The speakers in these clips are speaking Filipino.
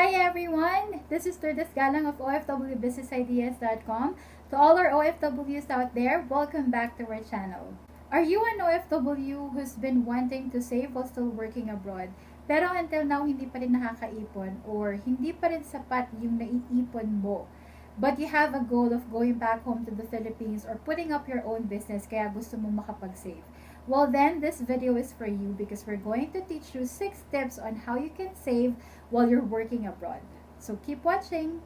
Hi everyone! This is Lourdes Galang of OFWBusinessIdeas.com. To all our OFWs out there, welcome back to our channel. Are you an OFW who's been wanting to save while still working abroad, pero until now hindi pa rin nakakaipon or hindi pa rin sapat yung naiipon mo? But you have a goal of going back home to the Philippines or putting up your own business kaya gusto mong makapag-save. Well then, this video is for you because we're going to teach you 6 tips on how you can save while you're working abroad. So keep watching!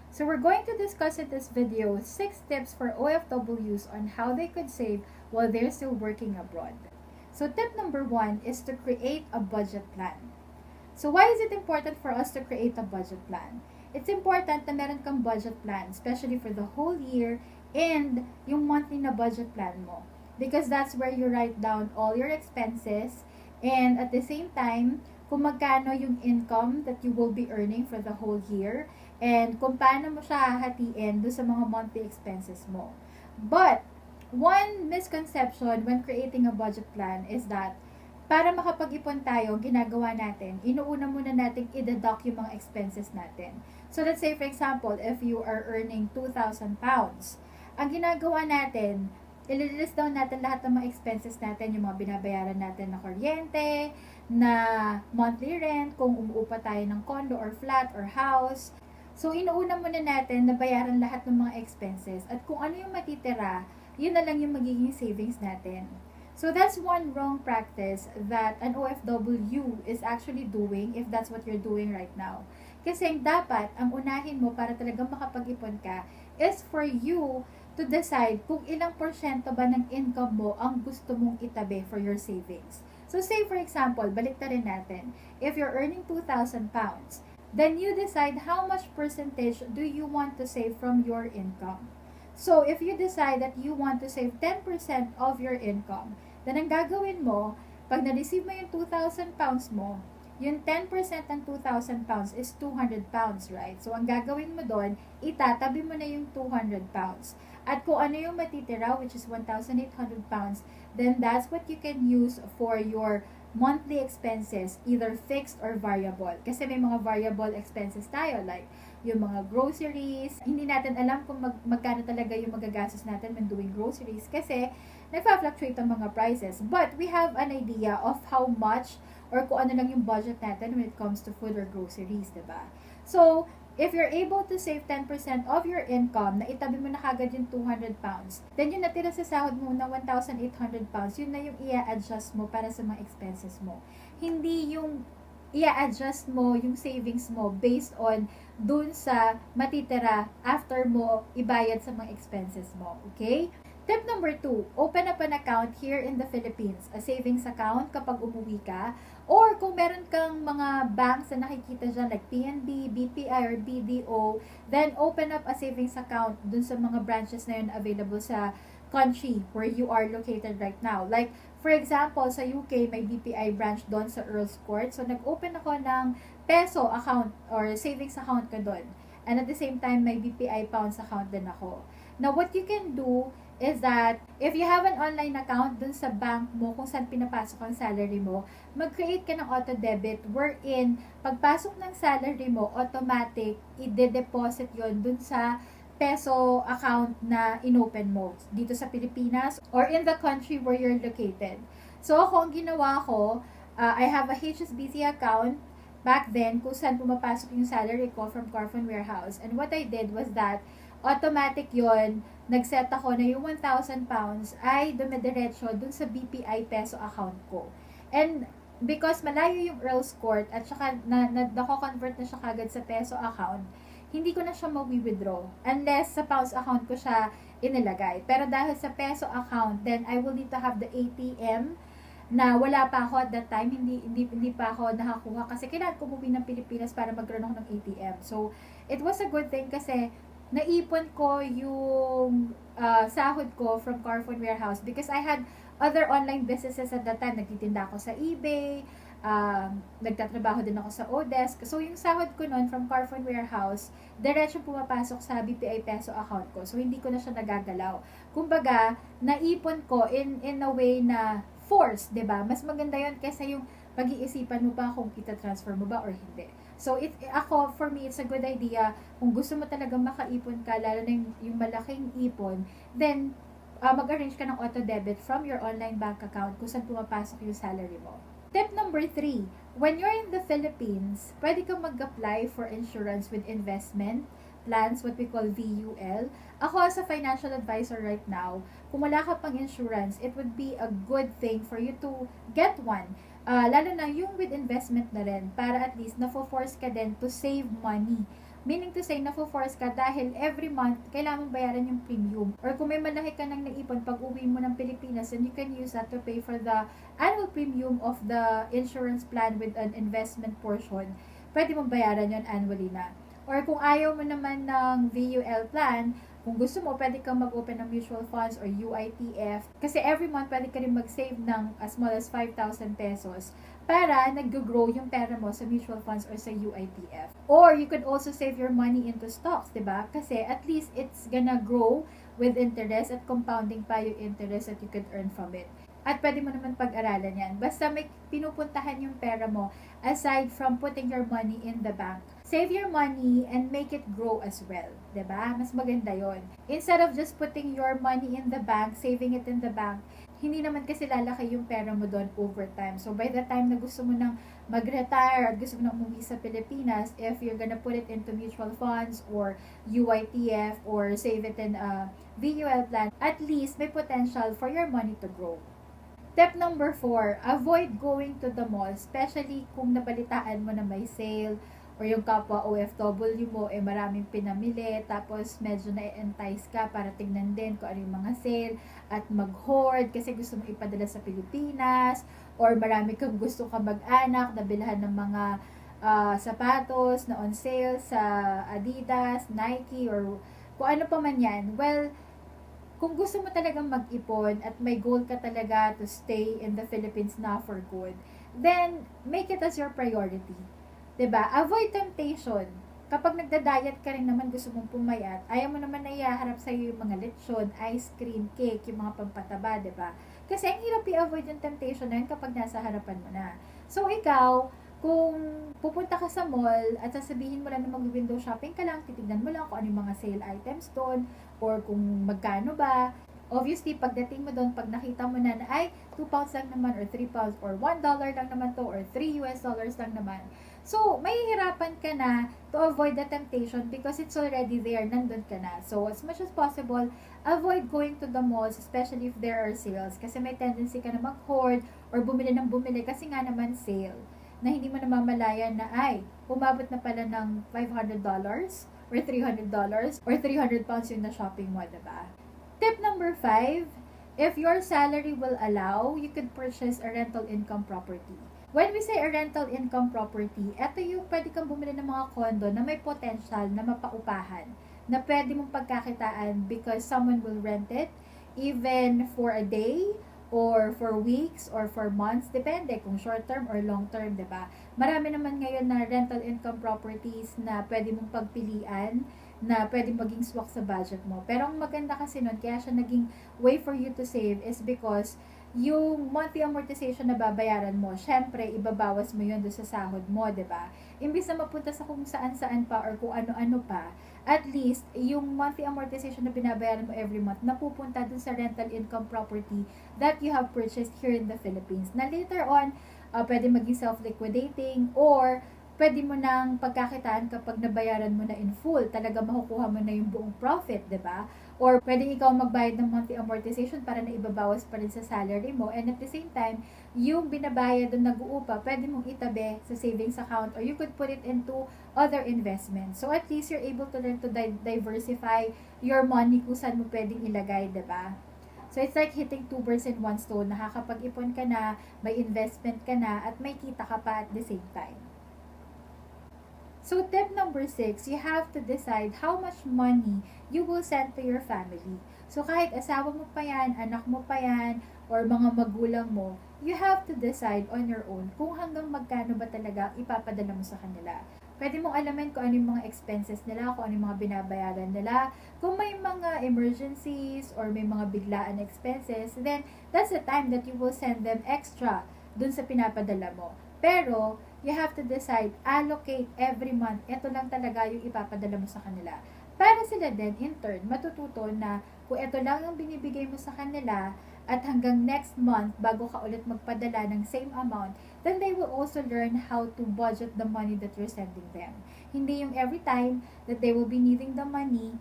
So we're going to discuss in this video 6 tips for OFWs on how they could save while they're still working abroad. So tip number 1 is to create a budget plan. So why is it important for us to create a budget plan? It's important na meron kang budget plan, especially for the whole year and yung monthly na budget plan mo. Because that's where you write down all your expenses and at the same time, kung magkano yung income that you will be earning for the whole year and kung paano mo siya hahatiin do sa mga monthly expenses mo. But one misconception when creating a budget plan is that para makapag-ipon tayo, ginagawa natin, inuuna muna natin i-deduct yung mga expenses natin. So let's say for example, if you are earning 2,000 pounds, ang ginagawa natin, i-list down natin lahat ng mga expenses natin, yung mga binabayaran natin na kuryente, na monthly rent, kung umuupa tayo ng condo or flat or house. So inuuna muna natin na bayaran lahat ng mga expenses at kung ano yung matitira, yun na lang yung magiging savings natin. So that's one wrong practice that an OFW is actually doing if that's what you're doing right now. Kasi dapat, ang unahin mo para talagang makapag-ipon ka is for you to decide kung ilang porsyento ba ng income mo ang gusto mong itabi for your savings. So say for example, baliktarin natin, if you're earning 2,000 pounds, then you decide how much percentage do you want to save from your income. So if you decide that you want to save 10% of your income, then ang gagawin mo, pag na-receive mo yung 2,000 pounds mo, yung 10% ng 2,000 pounds is 200 pounds, right? So ang gagawin mo doon, itatabi mo na yung 200 pounds. At kung ano yung matitira, which is 1,800 pounds, then that's what you can use for your monthly expenses, either fixed or variable. Kasi may mga variable expenses tayo, like yung mga groceries. Hindi natin alam kung magkano talaga yung magagastos natin when doing groceries kasi nagpa-fluctuate ang mga prices. But we have an idea of how much or kung ano lang yung budget natin when it comes to food or groceries, diba? So, if you're able to save 10% of your income, na itabi mo na kagad yung 200 pounds, then yung natira sa sahod mo na 1,800 pounds, yun na yung i-adjust mo para sa mga expenses mo. Hindi yung i-adjust mo yung savings mo based on dun sa matitira after mo ibayad sa mga expenses mo. Okay? Tip number 2, open up an account here in the Philippines. A savings account kapag umuwi ka. Or kung meron kang mga banks na nakikita dyan like PNB, BPI, or BDO, then open up a savings account dun sa mga branches na yun available sa country where you are located right now. Like, for example, sa UK, may BPI branch doon sa Earl's Court. So, nag-open ako ng peso account or savings account ka doon. And at the same time, may BPI pounds account din ako. Now, what you can do is that if you have an online account dun sa bank mo kung saan pinapasok ang salary mo, mag-create ka ng auto-debit wherein pagpasok ng salary mo, automatic, i-deposit yon dun sa peso account na inopen mo dito sa Pilipinas or in the country where you're located. So ako, ang ginawa ko, I have a HSBC account back then kung saan pumapasok yung salary ko from Carphone Warehouse. And what I did was that automatic yon, nag-set ako na yung 1,000 pounds ay dumidiretso dun sa BPI peso account ko. And because malayo yung Earl's Court at saka nako-convert na siya kagad sa peso account, hindi ko na siya mawi-withdraw unless sa pounds account ko siya inilagay. Pero dahil sa peso account, then I will need to have the ATM na wala pa ako at that time, hindi pa ako nakakuha kasi kailangan ko umuwi ng Pilipinas para magkaroon ako ng ATM. So, it was a good thing kasi naipon ko yung sahod ko from Carphone Warehouse because I had other online businesses at that time. Nagtitinda ako sa eBay, nagtatrabaho din ako sa Odesk. So, yung sahod ko nun from Carphone Warehouse, diretso pumapasok sa BPI Peso account ko. So, hindi ko na siya nagagalaw. Kumbaga, naipon ko in a way na force, 'di ba? Mas maganda 'yon kaysa yung pag-iisipan mo pa kung kita-transfer mo ba or hindi. So, for me, it's a good idea. Kung gusto mo talaga makaipon ka, lalo na yung malaking ipon, then, mag-arrange ka ng auto-debit from your online bank account kung saan pumapasok yung salary mo. Tip number 3, when you're in the Philippines, pwede kang mag-apply for insurance with investment plans, what we call VUL. Ako as a financial advisor right now, kung wala ka pang insurance, it would be a good thing for you to get one. Lalo na yung with investment na rin, para at least na-force ka din to save money. Meaning to say, na-force ka dahil every month, kailangan mong bayaran yung premium. Or kung may malaki ka nang naipon pag uwi mo ng Pilipinas, then you can use that to pay for the annual premium of the insurance plan with an investment portion. Pwede mong bayaran yon annually na. Or kung ayaw mo naman ng VUL plan, kung gusto mo, pwede kang mag-open ng mutual funds or UITF. Kasi every month, pwede ka rin mag-save ng as small as 5,000 pesos para nag-grow yung pera mo sa mutual funds or sa UITF. Or you could also save your money into stocks, diba? Kasi at least it's gonna grow with interest at compounding pa yung interest that you could earn from it. At pwede mo naman pag-aralan yan. Basta may pinupuntahan yung pera mo aside from putting your money in the bank. Save your money and make it grow as well. Diba? Mas maganda yon. Instead of just putting your money in the bank, saving it in the bank, hindi naman kasi lalaki yung pera mo doon over time. So, by the time na gusto mo nang mag-retire at gusto mo nang umuwi sa Pilipinas, if you're gonna put it into mutual funds or UITF or save it in a VUL plan, at least may potential for your money to grow. Step number 4, avoid going to the mall, especially kung nabalitaan mo na may sale or yung kapwa OFW mo, maraming pinamili, tapos medyo na-entice ka para tingnan din kung ano yung mga sale, at mag-hoard kasi gusto mo ipadala sa Pilipinas, or marami kang gusto ka mag-anak, nabilhan ng mga sapatos na on sale sa Adidas, Nike, or kung ano pa man yan. Well, kung gusto mo talagang mag-ipon at may goal ka talaga to stay in the Philippines na for good, then make it as your priority. 'Diba? Avoid temptation. Kapag nagda-diet ka rin naman, gusto mong pumayat, ayaw mo naman na ihaharap sa'yo yung mga lechon, ice cream, cake, yung mga pampataba, 'diba? Kasi ang hirap i-avoid yung temptation na yun kapag nasa harapan mo na. So, ikaw, kung pupunta ka sa mall at sasabihin mo lang na mag-window shopping ka lang, titignan mo lang kung ano yung mga sale items doon, or kung magkano ba. Obviously, pagdating mo doon, pag nakita mo na ay, 2 pounds lang naman, or 3 pounds, or $1 lang naman to, or $3 lang naman. So, mahihirapan ka na to avoid the temptation because it's already there, nandun ka na. So, as much as possible, avoid going to the malls, especially if there are sales. Kasi may tendency ka na mag-hoard or bumili ng bumili kasi nga naman sale. Na hindi mo namamalayan na ay, umabot na pala ng $500 or $300 or 300 pounds yung na-shopping mo, diba? Tip number 5, if your salary will allow, you could purchase a rental income property. When we say a rental income property, eto yung pwede kang bumili ng mga condo na may potential na mapaupahan, na pwede mong pagkakitaan because someone will rent it, even for a day, or for weeks, or for months, depende kung short term or long term, diba? Marami naman ngayon na rental income properties na pwede mong pagpilian, na pwede maging swak sa budget mo. Pero ang maganda kasi nun, kaya siya naging way for you to save is because yung monthly amortization na babayaran mo, syempre, ibabawas mo yun doon sa sahod mo, 'di ba? Imbis na mapunta sa kung saan-saan pa or kung ano-ano pa, at least, yung monthly amortization na binabayaran mo every month, napupunta doon sa rental income property that you have purchased here in the Philippines. Na later on, pwede maging self-liquidating or pwede mo nang pagkakitaan kapag nabayaran mo na in full. Talaga makukuha mo na yung buong profit, 'di ba? Or pwedeng ikaw magbayad ng monthly amortization para na ibabawas pa rin sa salary mo. And at the same time, yung binabayad doon nag-uupa, pwede mong itabi sa savings account or you could put it into other investments. So at least you're able to learn to diversify your money kung saan mo pwedeng ilagay, 'di ba? So it's like hitting 2 birds in one stone. Nakakapag-ipon ka na, may investment ka na, at may kita ka pa at the same time. So tip number 6, you have to decide how much money you will send to your family. So kahit asawa mo pa yan, anak mo pa yan, or mga magulang mo, you have to decide on your own kung hanggang magkano ba talaga ipapadala mo sa kanila. Pwede mong alamin kung ano yung mga expenses nila, kung ano yung mga binabayaran nila. Kung may mga emergencies or may mga biglaan expenses, then that's the time that you will send them extra dun sa pinapadala mo. Pero, you have to decide, allocate every month, ito lang talaga yung ipapadala mo sa kanila. Para sila din, in turn, matututo na kung ito lang yung binibigay mo sa kanila, at hanggang next month, bago ka ulit magpadala ng same amount, then they will also learn how to budget the money that you're sending them. Hindi yung every time that they will be needing the money,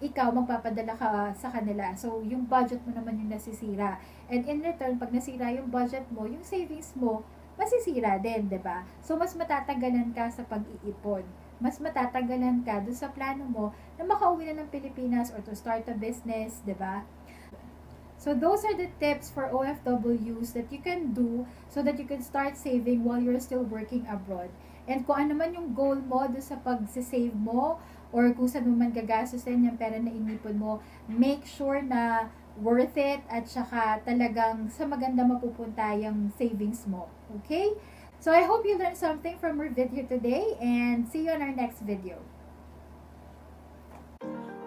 ikaw magpapadala ka sa kanila. So, yung budget mo naman yung nasisira. And in return, pag nasira yung budget mo, yung savings mo, masisira din, 'di ba? So, mas matatagalan ka sa pag-iipon. Mas matatagalan ka doon sa plano mo na makauwi na ng Pilipinas or to start a business, 'di ba? So those are the tips for OFWs that you can do so that you can start saving while you're still working abroad. And kung ano man yung goal mo doon sa pag-save mo or kung saan mo man gagastusin yung pera na inipon mo, make sure na worth it at saka talagang sa maganda mapupunta yung savings mo. Okay? So I hope you learned something from our video today and see you on our next video.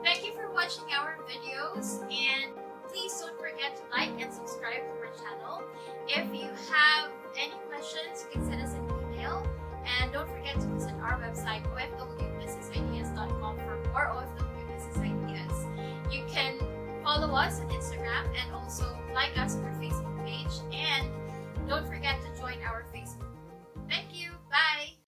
Thank you for watching our videos and please don't forget to like and subscribe to our channel. If you have any questions, you can send us an email. And don't forget to visit our website, ofwbusinessideas.com, for more OFW business ideas. You can follow us on Instagram and also like us on our Facebook page. And don't forget to join our Facebook